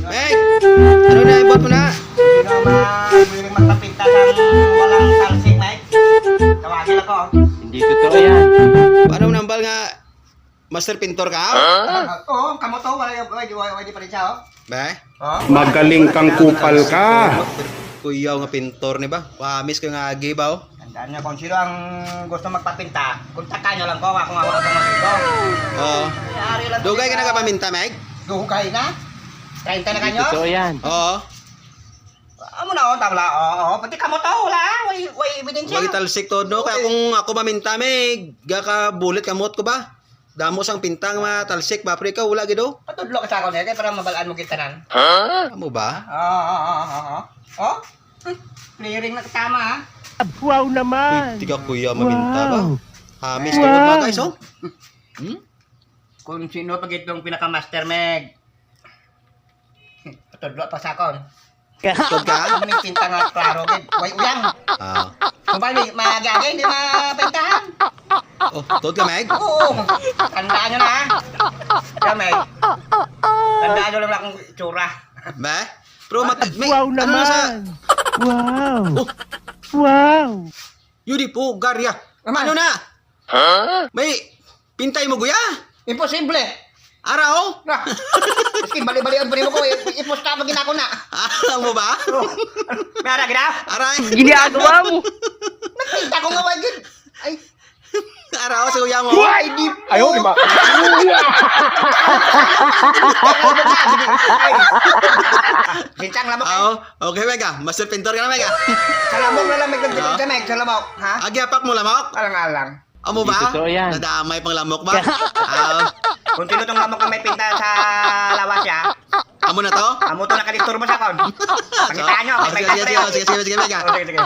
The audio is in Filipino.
Meg! Ano na, ibot mo na? Sino willing magpapinta ng walang talsik, Mike? Tawagin ako. Hindi totoo yan. Paano nambal nga master pintor ka? Oo, kamo to. Wala di pa rin siya, oh. Be? Oh. Magaling kang kupal ka. Kuyaw nga pintor ni ba? Wamis ko nga agi ba? Oh? Tandaan niyo kung sino ang gusto magpapinta, kontakan niyo lang ko. Ako nga mga pamagito. Oo. Yari lang. Dugay ka na kapaminta, Meg? Dugay na? 30 na Hindi kanyo? totoo yan. Oo. Amo na, oh. Tabla. Oo. Pati kamo to. Wala. Way ebidensya. Wag italsik to, no? Kaya kung ako maminta, Meg, gaka bulit kamot ko ba? Damo sang pintang matalsik ba? Pero ikaw, wala gido? Patudlo ka sa ako niya. Kaya para mabalaan mo kita nan. Amo ba? Oo. Oh? Clearing na tama, ha? Wow naman. Tiga kuya maminta ba? Hamis to ba, guys, oh? Kung sino pag itong pinaka-master, Meg. Patudlo pa sa ako. Tod ka? Ano yung pinta nga klaro, Meg? Way uyang. Ah. Kung ba, magagay, hindi mapintahan. Oh, tod ka, Meg? Oo. Tandaan nyo na, ha? Kaya, Meg. Tandaan nyo lang akong itsura. Be? Pero Meg, Wow ano na sa... naman. Wow. Oh, Wow. yudi po, Garya. Naman. Ano na? May pintay mo, guya? Imposible. Araw? Na. Maski bali-balian pa rin mo ko. Iposta pag ginako na. Araw mo ba? May ara, gina? Aray. Ginagawa mo. Nagpinta ko nga, wag. Ay. Araw sa kuya mo. Ay, di po. Ayaw, di ba? Sinsang lamok. Oo. Okay, Mega. Master pintor ka na, Mega. Sa lamok na lang, Meg. Nagpinta ka, Meg. Sa lamok. Ha? Agiapak mo lamok. Alang-alang. Amo ba? Hindi totoo yan. Nadamay pang lamok ba? Kung sino tong lamok na may pinta sa lawas ya, Amo na to? amo to nakadisturbo sa kon. Pakitaan nyo. Oh, sige, sige, sige, sige, sige, Mega. Sige, sige.